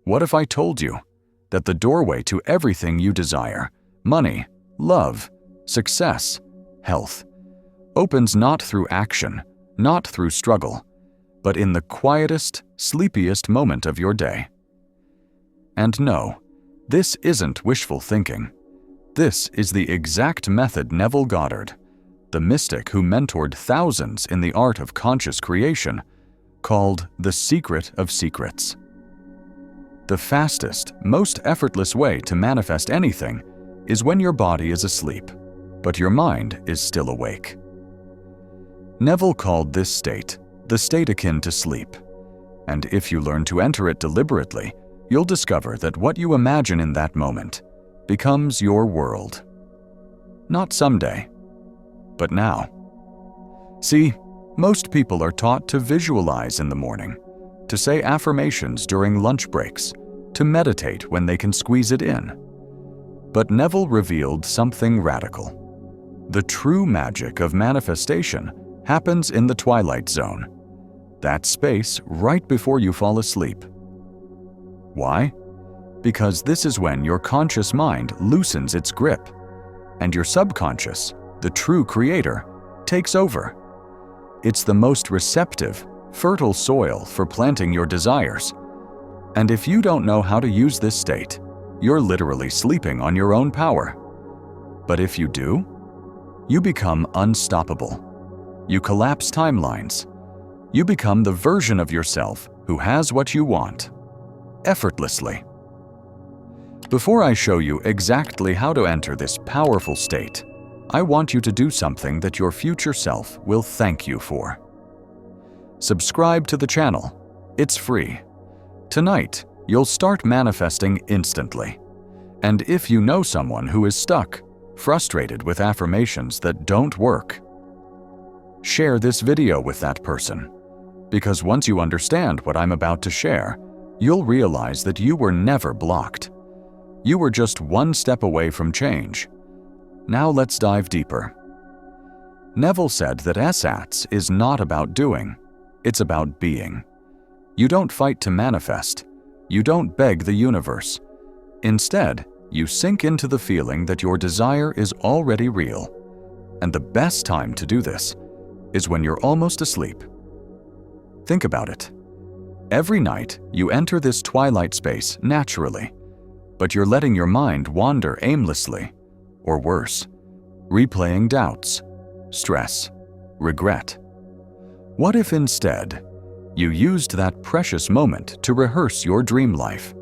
What if I told you that the doorway to everything you desire, money, love, success, health, opens not through action, not through struggle, but in the quietest, sleepiest moment of your day? And no, this isn't wishful thinking. This is the exact method Neville Goddard, the mystic who mentored thousands in the art of conscious creation, called the secret of secrets. The fastest, most effortless way to manifest anything is when your body is asleep, but your mind is still awake. Neville called this state the state akin to sleep, and if you learn to enter it deliberately, you'll discover that what you imagine in that moment becomes your world. Not someday, but now. See, most people are taught to visualize in the morning, to say affirmations during lunch breaks, to meditate when they can squeeze it in. But Neville revealed something radical. The true magic of manifestation happens in the twilight zone, that space right before you fall asleep. Why? Because this is when your conscious mind loosens its grip, and your subconscious, the true creator, takes over. It's the most receptive, fertile soil for planting your desires. And if you don't know how to use this state, you're literally sleeping on your own power. But if you do, you become unstoppable. You collapse timelines. You become the version of yourself who has what you want, effortlessly. Before I show you exactly how to enter this powerful state, I want you to do something that your future self will thank you for. Subscribe to the channel. It's free. Tonight, you'll start manifesting instantly. And if you know someone who is stuck, frustrated with affirmations that don't work, share this video with that person. Because once you understand what I'm about to share, you'll realize that you were never blocked. You were just one step away from change. Now let's dive deeper. Neville said that SATS is not about doing, it's about being. You don't fight to manifest. You don't beg the universe. Instead, you sink into the feeling that your desire is already real. And the best time to do this is when you're almost asleep. Think about it. Every night, you enter this twilight space naturally, but you're letting your mind wander aimlessly, or worse, replaying doubts, stress, regret. What if instead, you used that precious moment to rehearse your dream life?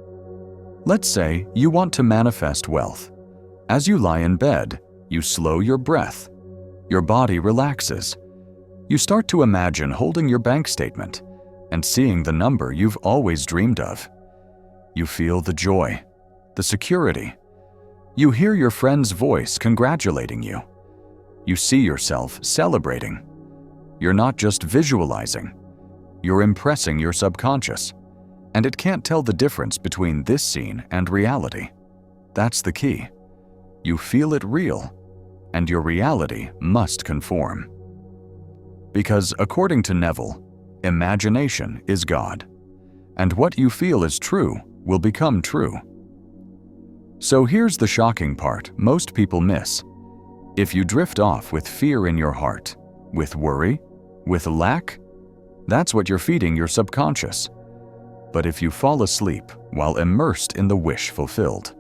Let's say you want to manifest wealth. As you lie in bed, you slow your breath. Your body relaxes. You start to imagine holding your bank statement and seeing the number you've always dreamed of. You feel the joy, the security. You hear your friend's voice congratulating you. You see yourself celebrating. You're not just visualizing, you're impressing your subconscious, and it can't tell the difference between this scene and reality. That's the key. You feel it real, and your reality must conform. Because according to Neville, imagination is God, and what you feel is true will become true. So here's the shocking part most people miss. If you drift off with fear in your heart, with worry, with lack, that's what you're feeding your subconscious. But if you fall asleep while immersed in the wish fulfilled,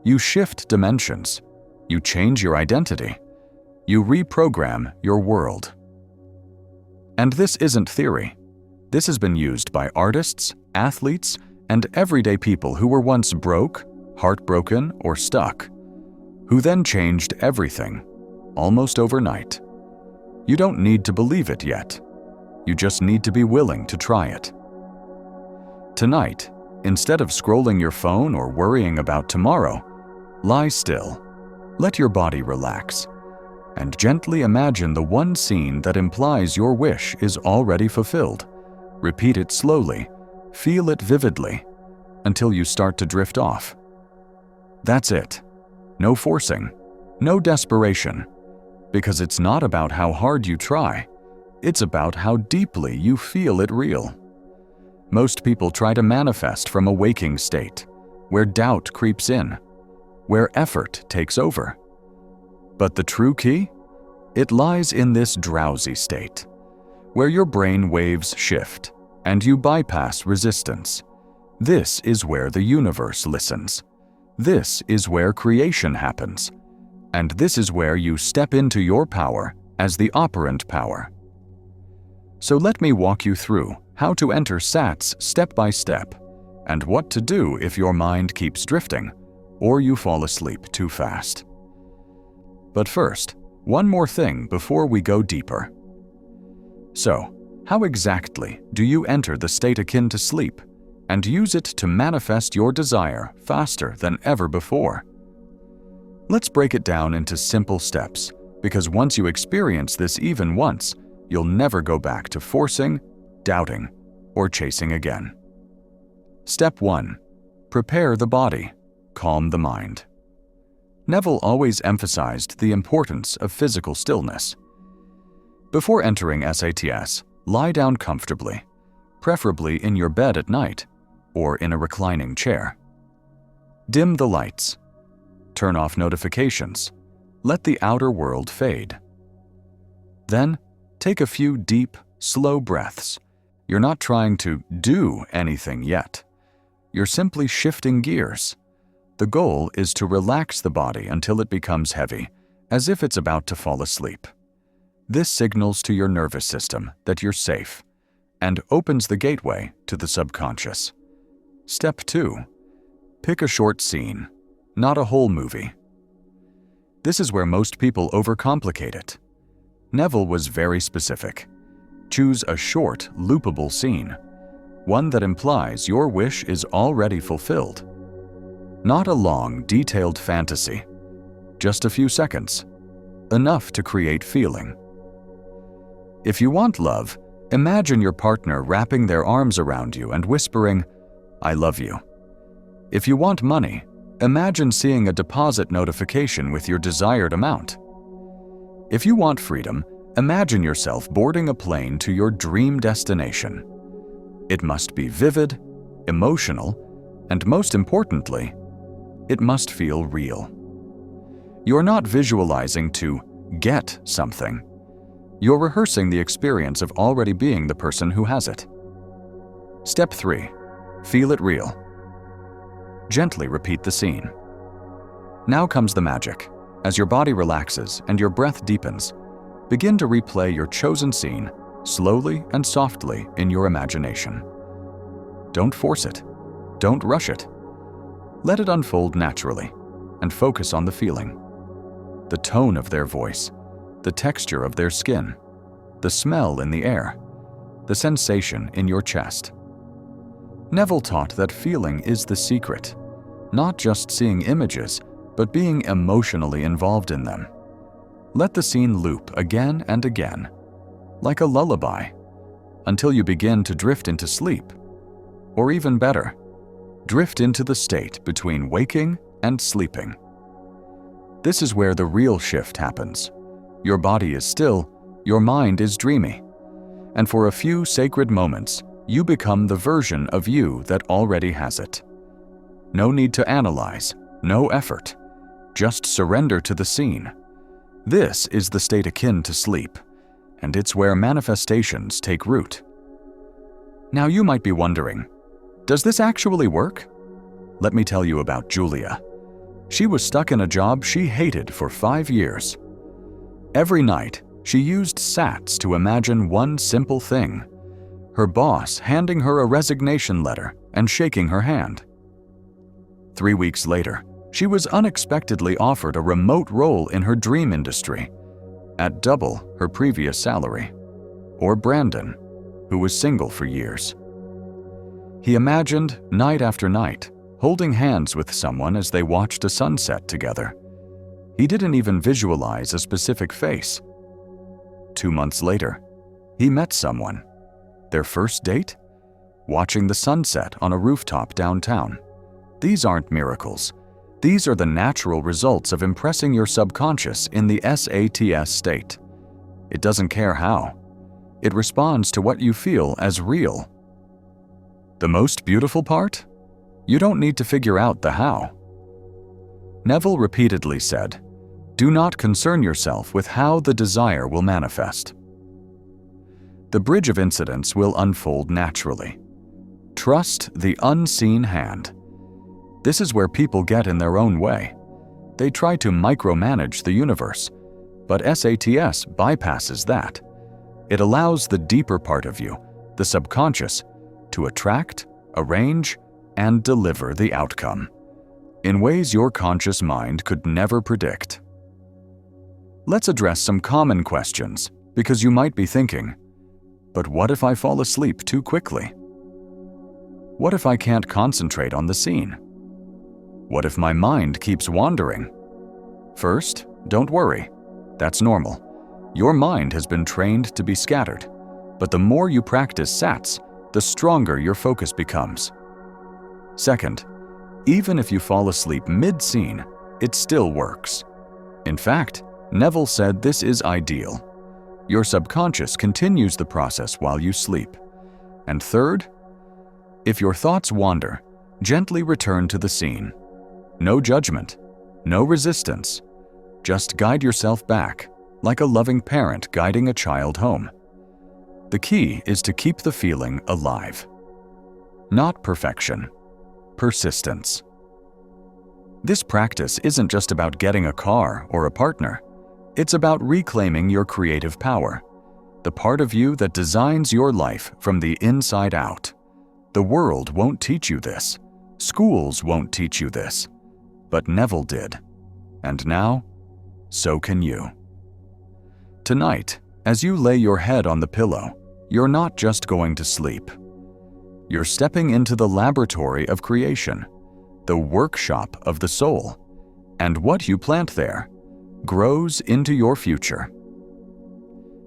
you shift dimensions, you change your identity, you reprogram your world. And this isn't theory. This has been used by artists, athletes, and everyday people who were once broke, heartbroken, or stuck, who then changed everything, almost overnight. You don't need to believe it yet. You just need to be willing to try it. Tonight, instead of scrolling your phone or worrying about tomorrow, lie still, let your body relax, and gently imagine the one scene that implies your wish is already fulfilled. Repeat it slowly, feel it vividly, until you start to drift off. That's it. No forcing, no desperation, because it's not about how hard you try, it's about how deeply you feel it real. Most people try to manifest from a waking state, where doubt creeps in, where effort takes over. But the true key? It lies in this drowsy state, where your brain waves shift and you bypass resistance. This is where the universe listens. This is where creation happens. And this is where you step into your power as the operant power. So let me walk you through how to enter SATS step by step, and what to do if your mind keeps drifting or you fall asleep too fast. But first, one more thing before we go deeper. So, how exactly do you enter the state akin to sleep and use it to manifest your desire faster than ever before? Let's break it down into simple steps, because once you experience this even once, you'll never go back to forcing, doubting, or chasing again. Step 1. Prepare the body, calm the mind. Neville always emphasized the importance of physical stillness. Before entering SATS, lie down comfortably, preferably in your bed at night or in a reclining chair. Dim the lights. Turn off notifications. Let the outer world fade. Then, take a few deep, slow breaths. You're not trying to do anything yet. You're simply shifting gears. The goal is to relax the body until it becomes heavy, as if it's about to fall asleep. This signals to your nervous system that you're safe and opens the gateway to the subconscious. Step 2. Pick a short scene, not a whole movie. This is where most people overcomplicate it. Neville was very specific. Choose a short, loopable scene, one that implies your wish is already fulfilled. Not a long, detailed fantasy, just a few seconds, enough to create feeling. If you want love, imagine your partner wrapping their arms around you and whispering, "I love you." If you want money, imagine seeing a deposit notification with your desired amount. If you want freedom, imagine yourself boarding a plane to your dream destination. It must be vivid, emotional, and most importantly, it must feel real. You're not visualizing to get something. You're rehearsing the experience of already being the person who has it. Step 3. Feel it real. Gently repeat the scene. Now comes the magic. As your body relaxes and your breath deepens, begin to replay your chosen scene slowly and softly in your imagination. Don't force it. Don't rush it. Let it unfold naturally and focus on the feeling. The tone of their voice, the texture of their skin, the smell in the air, the sensation in your chest. Neville taught that feeling is the secret, not just seeing images, but being emotionally involved in them. Let the scene loop again and again, like a lullaby, until you begin to drift into sleep. Or even better, drift into the state between waking and sleeping. This is where the real shift happens. Your body is still, your mind is dreamy, and for a few sacred moments, you become the version of you that already has it. No need to analyze, no effort, just surrender to the scene. This is the state akin to sleep, and it's where manifestations take root. Now you might be wondering, does this actually work? Let me tell you about Julia. She was stuck in a job she hated for 5 years. Every night, she used SATS to imagine one simple thing: her boss handing her a resignation letter and shaking her hand. 3 weeks later, she was unexpectedly offered a remote role in her dream industry, at double her previous salary. Or Brandon, who was single for years. He imagined, night after night, holding hands with someone as they watched a sunset together. He didn't even visualize a specific face. 2 months later, he met someone. Their first date? Watching the sunset on a rooftop downtown. These aren't miracles. These are the natural results of impressing your subconscious in the SATS state. It doesn't care how. It responds to what you feel as real. The most beautiful part? You don't need to figure out the how. Neville repeatedly said, "Do not concern yourself with how the desire will manifest." The bridge of incidents will unfold naturally. Trust the unseen hand. This is where people get in their own way. They try to micromanage the universe, but SATS bypasses that. It allows the deeper part of you, the subconscious, to attract, arrange, and deliver the outcome in ways your conscious mind could never predict. Let's address some common questions, because you might be thinking, but what if I fall asleep too quickly? What if I can't concentrate on the scene? What if my mind keeps wandering? First, don't worry. That's normal. Your mind has been trained to be scattered, but the more you practice SATS, the stronger your focus becomes. Second, even if you fall asleep mid-scene, it still works. In fact, Neville said this is ideal. Your subconscious continues the process while you sleep. And third, if your thoughts wander, gently return to the scene. No judgment, no resistance. Just guide yourself back, like a loving parent guiding a child home. The key is to keep the feeling alive. Not perfection, persistence. This practice isn't just about getting a car or a partner. It's about reclaiming your creative power, the part of you that designs your life from the inside out. The world won't teach you this. Schools won't teach you this. But Neville did. And now, so can you. Tonight, as you lay your head on the pillow, you're not just going to sleep. You're stepping into the laboratory of creation, the workshop of the soul, and what you plant there grows into your future.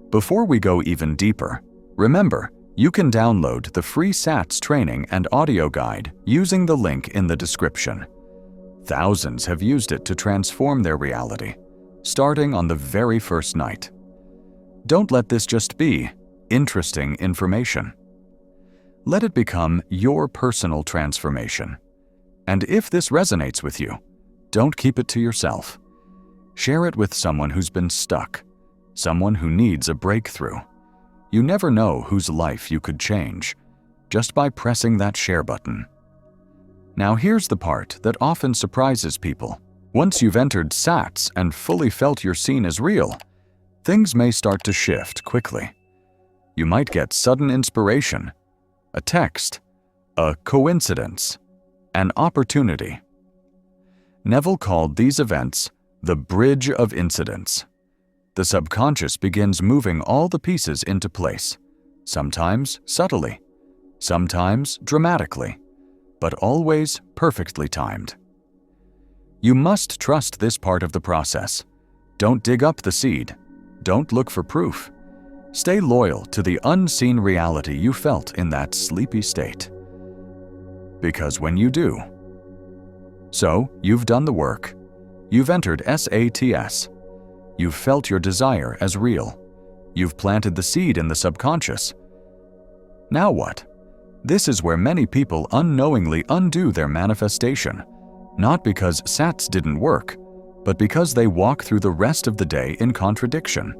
Before we go even deeper, remember, you can download the free SATS training and audio guide using the link in the description. Thousands have used it to transform their reality, starting on the very first night. Don't let this just be interesting information. Let it become your personal transformation. And if this resonates with you, don't keep it to yourself. Share it with someone who's been stuck, someone who needs a breakthrough. You never know whose life you could change just by pressing that share button. Now here's the part that often surprises people. Once you've entered SATS and fully felt your scene as real, things may start to shift quickly. You might get sudden inspiration, a text, a coincidence, an opportunity. Neville called these events the bridge of incidents. The subconscious begins moving all the pieces into place, sometimes subtly, sometimes dramatically, but always perfectly timed. You must trust this part of the process. Don't dig up the seed. Don't look for proof. Stay loyal to the unseen reality you felt in that sleepy state. Because when you do, so you've done the work. You've entered SATS. You've felt your desire as real. You've planted the seed in the subconscious. Now what? This is where many people unknowingly undo their manifestation, not because SATS didn't work, but because they walk through the rest of the day in contradiction.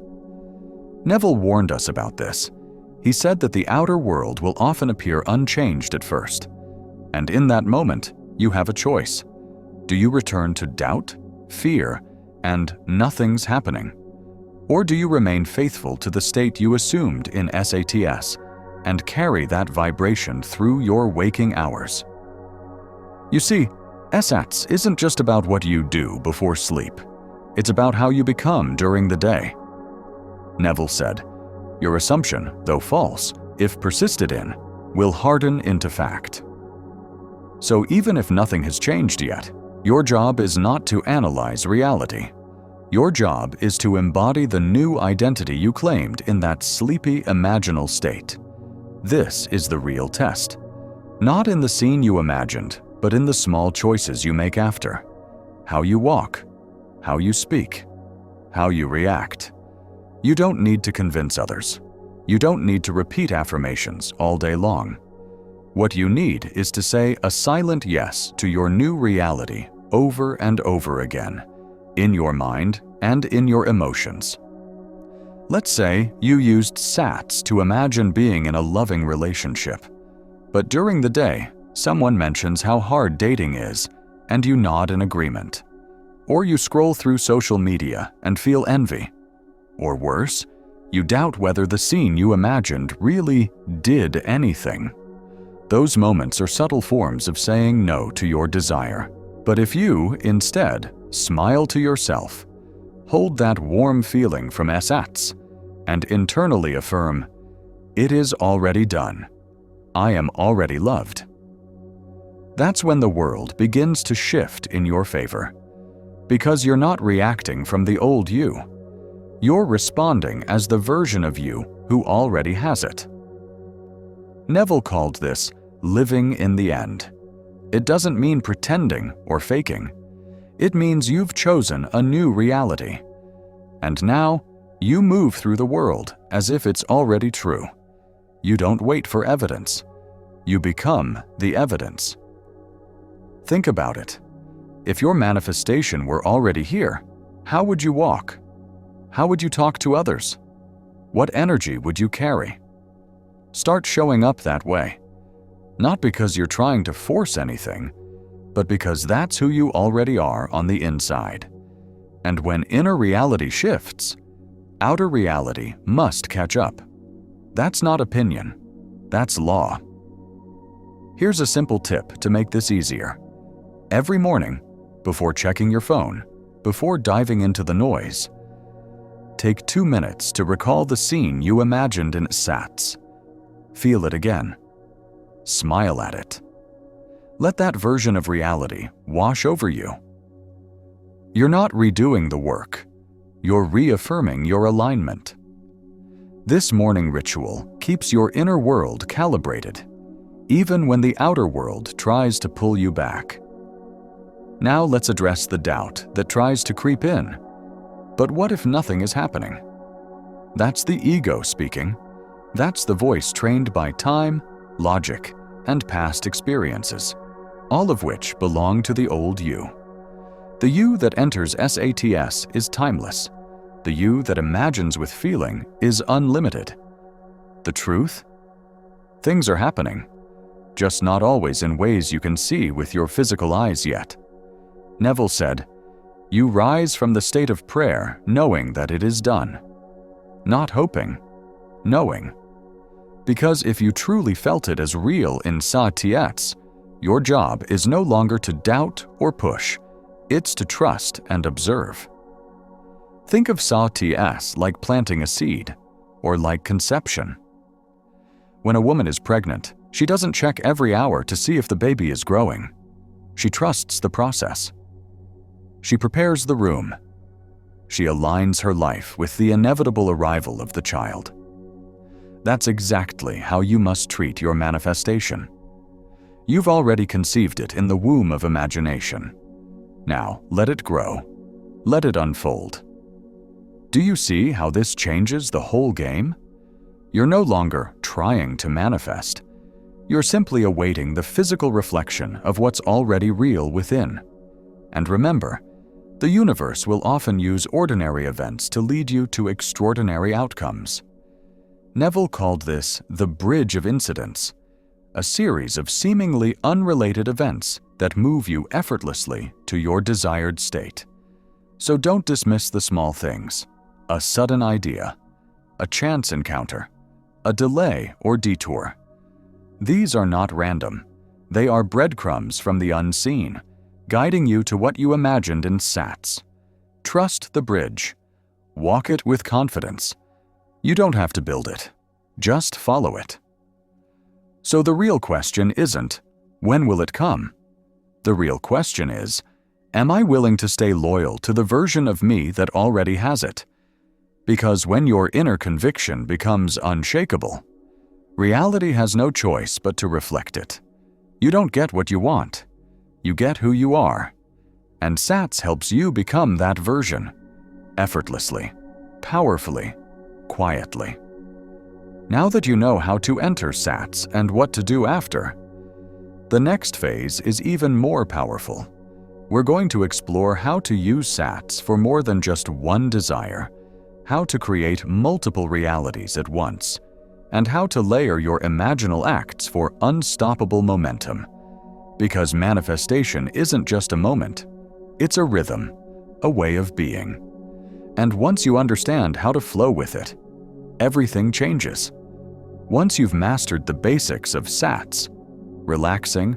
Neville warned us about this. He said that the outer world will often appear unchanged at first. And in that moment, you have a choice. Do you return to doubt, fear, and nothing's happening? Or do you remain faithful to the state you assumed in SATS and carry that vibration through your waking hours? You see, SATS isn't just about what you do before sleep. It's about how you become during the day. Neville said, "Your assumption, though false, if persisted in, will harden into fact." So even if nothing has changed yet, your job is not to analyze reality. Your job is to embody the new identity you claimed in that sleepy imaginal state. This is the real test. Not in the scene you imagined, but in the small choices you make after. How you walk, how you speak, how you react. You don't need to convince others. You don't need to repeat affirmations all day long. What you need is to say a silent yes to your new reality over and over again, in your mind and in your emotions. Let's say you used SATs to imagine being in a loving relationship, but during the day, someone mentions how hard dating is, and you nod in agreement. Or you scroll through social media and feel envy. Or worse, you doubt whether the scene you imagined really did anything. Those moments are subtle forms of saying no to your desire. But if you, instead, smile to yourself, hold that warm feeling from SATs, and internally affirm, "It is already done. I am already loved." That's when the world begins to shift in your favor. Because you're not reacting from the old you. You're responding as the version of you who already has it. Neville called this living in the end. It doesn't mean pretending or faking. It means you've chosen a new reality. And now, you move through the world as if it's already true. You don't wait for evidence. You become the evidence. Think about it. If your manifestation were already here, how would you walk? How would you talk to others? What energy would you carry? Start showing up that way. Not because you're trying to force anything, but because that's who you already are on the inside. And when inner reality shifts, outer reality must catch up. That's not opinion. That's law. Here's a simple tip to make this easier. Every morning, before checking your phone, before diving into the noise, take 2 minutes to recall the scene you imagined in SATs. Feel it again. Smile at it. Let that version of reality wash over you. You're not redoing the work. You're reaffirming your alignment. This morning ritual keeps your inner world calibrated, even when the outer world tries to pull you back. Now let's address the doubt that tries to creep in. But what if nothing is happening? That's the ego speaking. That's the voice trained by time, logic, and past experiences, all of which belong to the old you. The you that enters SATs is timeless. The you that imagines with feeling is unlimited. The truth? Things are happening, just not always in ways you can see with your physical eyes yet. Neville said, "You rise from the state of prayer knowing that it is done." Not hoping, knowing. Because if you truly felt it as real in SATs, your job is no longer to doubt or push, it's to trust and observe. Think of SATs like planting a seed, or like conception. When a woman is pregnant, she doesn't check every hour to see if the baby is growing. She trusts the process. She prepares the room. She aligns her life with the inevitable arrival of the child. That's exactly how you must treat your manifestation. You've already conceived it in the womb of imagination. Now, let it grow. Let it unfold. Do you see how this changes the whole game? You're no longer trying to manifest. You're simply awaiting the physical reflection of what's already real within. And remember, the universe will often use ordinary events to lead you to extraordinary outcomes. Neville called this the bridge of incidents, a series of seemingly unrelated events that move you effortlessly to your desired state. So don't dismiss the small things, a sudden idea, a chance encounter, a delay or detour. These are not random. They are breadcrumbs from the unseen, guiding you to what you imagined in SATs. Trust the bridge. Walk it with confidence. You don't have to build it. Just follow it. So the real question isn't, when will it come? The real question is, am I willing to stay loyal to the version of me that already has it? Because when your inner conviction becomes unshakable, reality has no choice but to reflect it. You don't get what you want. You get who you are. And SATs helps you become that version, effortlessly, powerfully, quietly. Now that you know how to enter SATs and what to do after, The next phase is even more powerful. We're going to explore how to use SATs for more than just one desire, how to create multiple realities at once, and how to layer your imaginal acts for unstoppable momentum. Because manifestation isn't just a moment, it's a rhythm, a way of being. And once you understand how to flow with it, everything changes. Once you've mastered the basics of SATs, relaxing,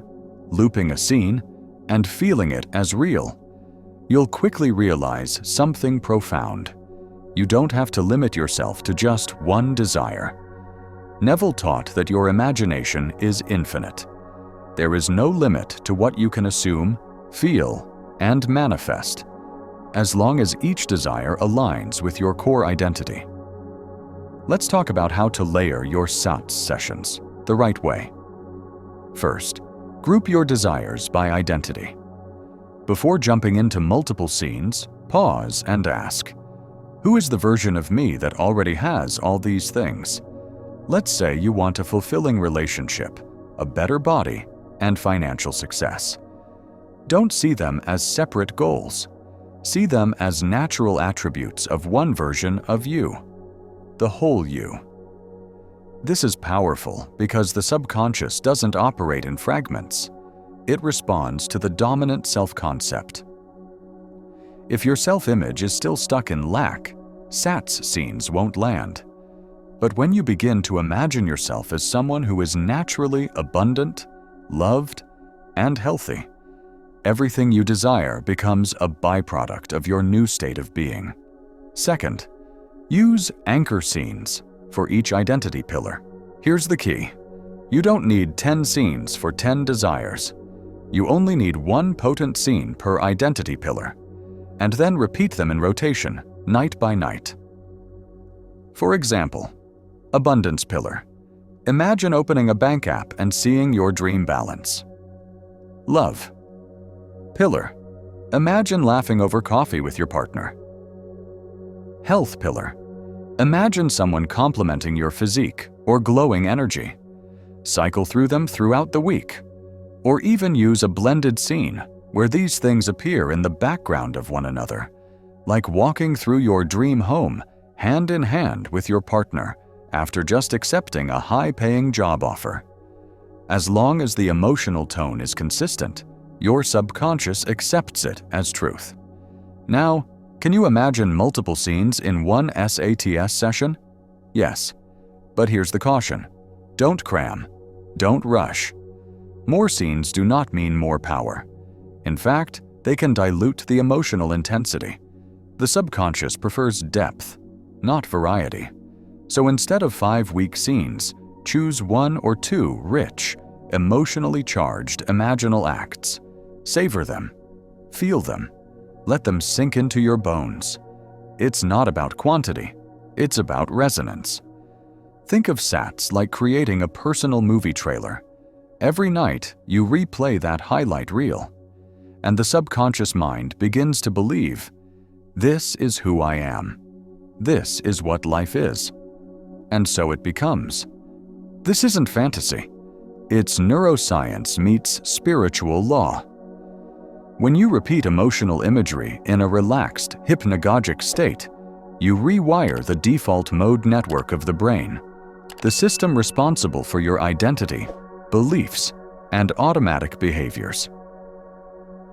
looping a scene, and feeling it as real, you'll quickly realize something profound. You don't have to limit yourself to just one desire. Neville taught that your imagination is infinite. There is no limit to what you can assume, feel, and manifest, as long as each desire aligns with your core identity. Let's talk about how to layer your SATs sessions the right way. First, group your desires by identity. Before jumping into multiple scenes, pause and ask, who is the version of me that already has all these things? Let's say you want a fulfilling relationship, a better body, and financial success. Don't see them as separate goals. See them as natural attributes of one version of you, the whole you. This is powerful because the subconscious doesn't operate in fragments. It responds to the dominant self-concept. If your self-image is still stuck in lack, SATs scenes won't land. But when you begin to imagine yourself as someone who is naturally abundant, loved, and healthy, everything you desire becomes a byproduct of your new state of being. Second, use anchor scenes for each identity pillar. Here's the key. You don't need 10 scenes for 10 desires. You only need one potent scene per identity pillar, and then repeat them in rotation, night by night. For example, abundance pillar. Imagine opening a bank app and seeing your dream balance. Love pillar. Imagine laughing over coffee with your partner. Health pillar. Imagine someone complimenting your physique or glowing energy. Cycle through them throughout the week. Or even use a blended scene where these things appear in the background of one another, like walking through your dream home hand in hand with your partner after just accepting a high-paying job offer. As long as the emotional tone is consistent, your subconscious accepts it as truth. Now, can you imagine multiple scenes in one SATs session? Yes, but here's the caution. Don't cram. Don't rush. More scenes do not mean more power. In fact, they can dilute the emotional intensity. The subconscious prefers depth, not variety. So instead of 5 weak scenes, choose 1 or 2 rich, emotionally charged imaginal acts. Savor them. Feel them. Let them sink into your bones. It's not about quantity. It's about resonance. Think of SATs like creating a personal movie trailer. Every night, you replay that highlight reel, and the subconscious mind begins to believe, this is who I am. This is what life is. And so it becomes. This isn't fantasy. It's neuroscience meets spiritual law. When you repeat emotional imagery in a relaxed, hypnagogic state, you rewire the default mode network of the brain, the system responsible for your identity, beliefs, and automatic behaviors.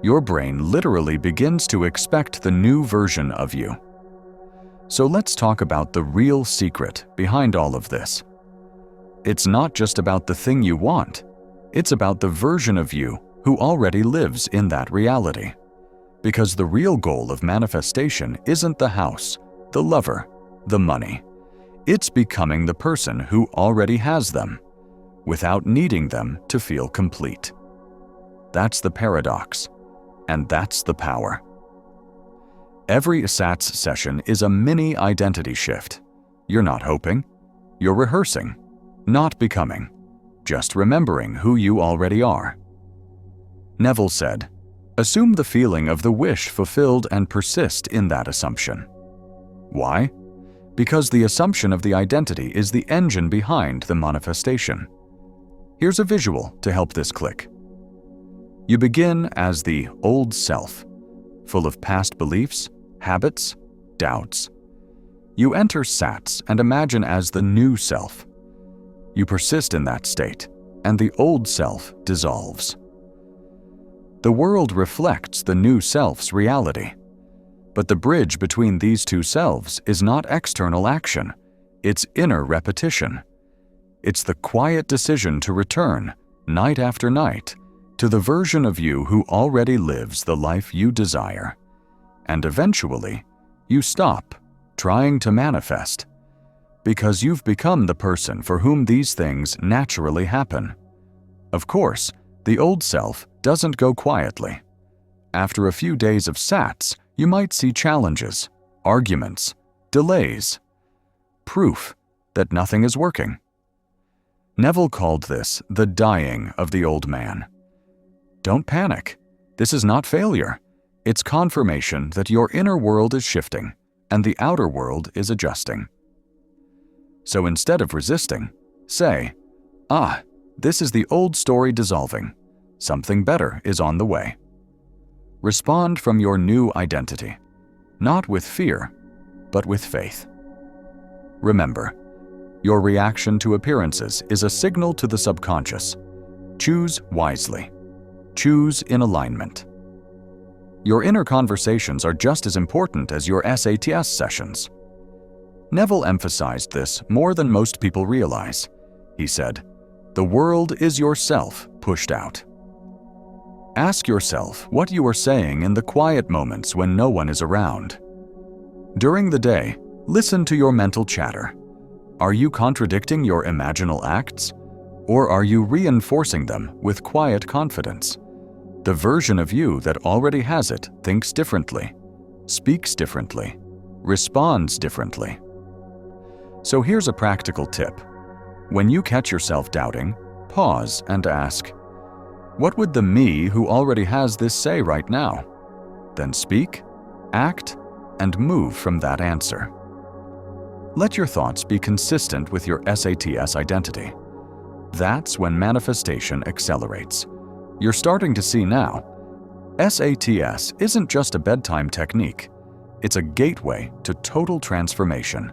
Your brain literally begins to expect the new version of you. So let's talk about the real secret behind all of this. It's not just about the thing you want, it's about the version of you who already lives in that reality. Because the real goal of manifestation isn't the house, the lover, the money. It's becoming the person who already has them, without needing them to feel complete. That's the paradox, and that's the power. Every SATs session is a mini identity shift. You're not hoping, you're rehearsing, not becoming, just remembering who you already are. Neville said, assume the feeling of the wish fulfilled and persist in that assumption. Why? Because the assumption of the identity is the engine behind the manifestation. Here's a visual to help this click. You begin as the old self, full of past beliefs, habits, doubts. You enter SATS and imagine as the new self. You persist in that state, and the old self dissolves. The world reflects the new self's reality. But the bridge between these two selves is not external action, it's inner repetition. It's the quiet decision to return, night after night, to the version of you who already lives the life you desire. And eventually, you stop trying to manifest, because you've become the person for whom these things naturally happen. Of course, the old self doesn't go quietly. After a few days of SATS, you might see challenges, arguments, delays, proof that nothing is working. Neville called this the dying of the old man. Don't panic. This is not failure. It's confirmation that your inner world is shifting and the outer world is adjusting. So instead of resisting, say, this is the old story dissolving. Something better is on the way. Respond from your new identity, not with fear, but with faith. Remember, your reaction to appearances is a signal to the subconscious. Choose wisely. Choose in alignment. Your inner conversations are just as important as your SATS sessions. Neville emphasized this more than most people realize. He said, "The world is yourself pushed out." Ask yourself what you are saying in the quiet moments when no one is around. During the day, listen to your mental chatter. Are you contradicting your imaginal acts? Or are you reinforcing them with quiet confidence? The version of you that already has it thinks differently, speaks differently, responds differently. So here's a practical tip. When you catch yourself doubting, pause and ask, what would the me who already has this say right now? Then speak, act, and move from that answer. Let your thoughts be consistent with your SATS identity. That's when manifestation accelerates. You're starting to see now. SATS isn't just a bedtime technique. It's a gateway to total transformation.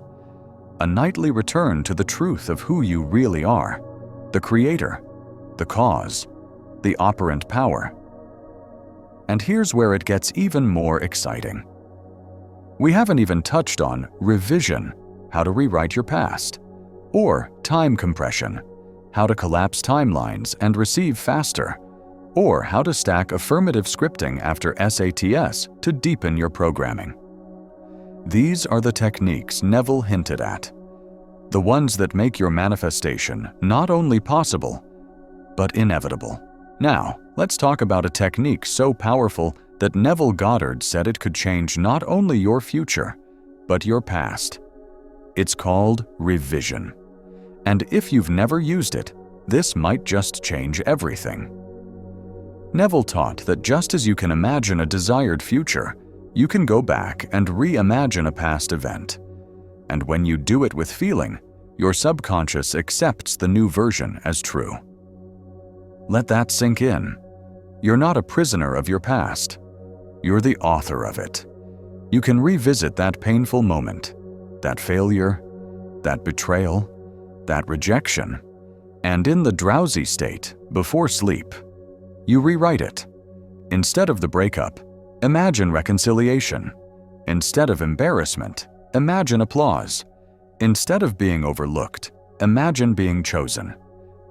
A nightly return to the truth of who you really are, the creator, the cause, the operant power. And here's where it gets even more exciting. We haven't even touched on revision, how to rewrite your past, or time compression, how to collapse timelines and receive faster, or how to stack affirmative scripting after SATS to deepen your programming. These are the techniques Neville hinted at, the ones that make your manifestation not only possible, but inevitable. Now, let's talk about a technique so powerful that Neville Goddard said it could change not only your future, but your past. It's called revision. And if you've never used it, this might just change everything. Neville taught that just as you can imagine a desired future, you can go back and reimagine a past event. And when you do it with feeling, your subconscious accepts the new version as true. Let that sink in. You're not a prisoner of your past. You're the author of it. You can revisit that painful moment, that failure, that betrayal, that rejection, and in the drowsy state, before sleep, you rewrite it. Instead of the breakup, imagine reconciliation. Instead of embarrassment, imagine applause. Instead of being overlooked, imagine being chosen.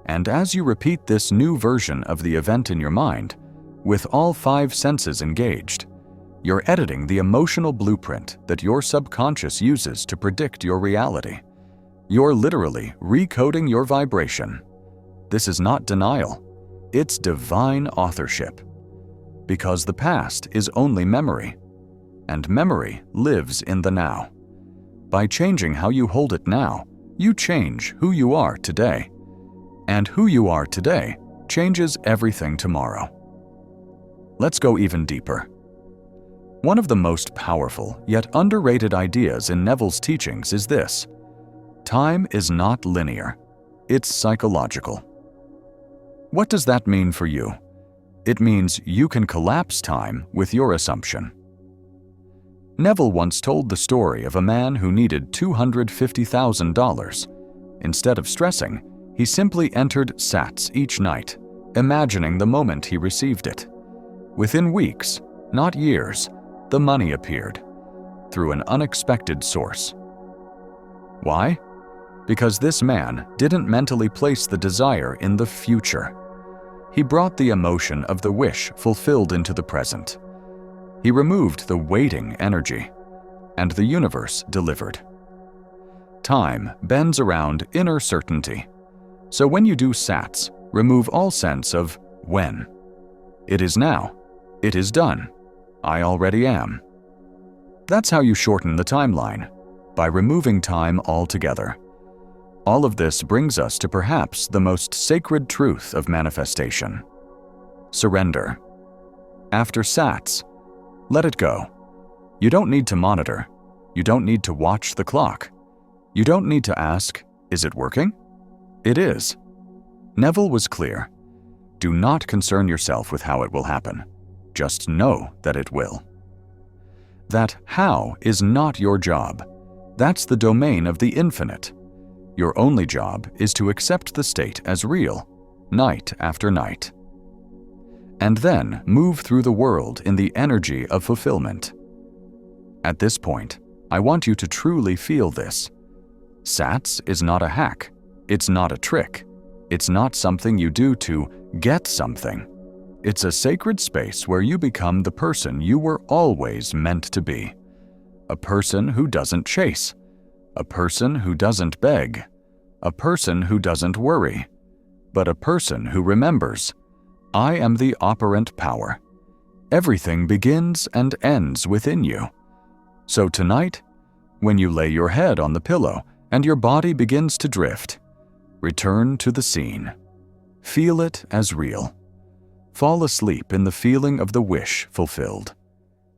And as you repeat this new version of the event in your mind, with all 5 senses engaged, you're editing the emotional blueprint that your subconscious uses to predict your reality. You're literally recoding your vibration. This is not denial. It's divine authorship. Because the past is only memory, and memory lives in the now. By changing how you hold it now, you change who you are today. And who you are today changes everything tomorrow. Let's go even deeper. One of the most powerful yet underrated ideas in Neville's teachings is this: time is not linear, it's psychological. What does that mean for you? It means you can collapse time with your assumption. Neville once told the story of a man who needed $250,000. Instead of stressing, he simply entered SATs each night, imagining the moment he received it. Within weeks, not years, the money appeared, through an unexpected source. Why? Because this man didn't mentally place the desire in the future. He brought the emotion of the wish fulfilled into the present. He removed the waiting energy, and the universe delivered. Time bends around inner certainty. So when you do SATs, remove all sense of when. It is now. It is done. I already am. That's how you shorten the timeline, by removing time altogether. All of this brings us to perhaps the most sacred truth of manifestation: surrender. After SATs, let it go. You don't need to monitor. You don't need to watch the clock. You don't need to ask, is it working? It is. Neville was clear. Do not concern yourself with how it will happen. Just know that it will. That how is not your job. That's the domain of the infinite. Your only job is to accept the state as real, night after night. And then move through the world in the energy of fulfillment. At this point, I want you to truly feel this. SATs is not a hack. It's not a trick. It's not something you do to get something. It's a sacred space where you become the person you were always meant to be. A person who doesn't chase. A person who doesn't beg. A person who doesn't worry. But a person who remembers, I am the operant power. Everything begins and ends within you. So tonight, when you lay your head on the pillow and your body begins to drift, return to the scene. Feel it as real. Fall asleep in the feeling of the wish fulfilled.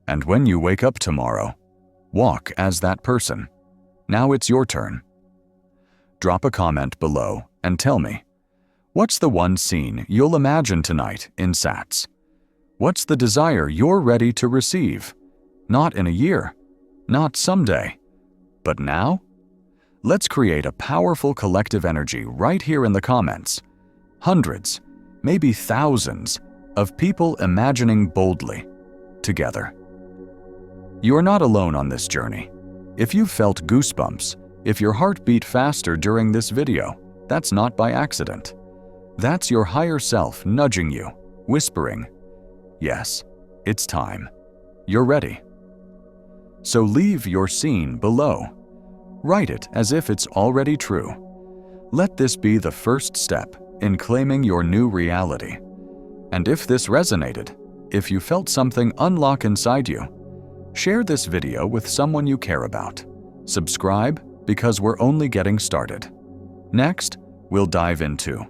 And when you wake up tomorrow, walk as that person. Now it's your turn. Drop a comment below and tell me, what's the one scene you'll imagine tonight in SATs? What's the desire you're ready to receive? Not in a year, not someday, but now? Let's create a powerful collective energy right here in the comments. Hundreds, maybe thousands, of people imagining boldly, together. You are not alone on this journey. If you've felt goosebumps, if your heart beat faster during this video, that's not by accident. That's your higher self nudging you, whispering, yes, it's time. You're ready. So leave your scene below. Write it as if it's already true. Let this be the first step in claiming your new reality. And if this resonated, if you felt something unlock inside you, share this video with someone you care about. Subscribe because we're only getting started. Next, we'll dive into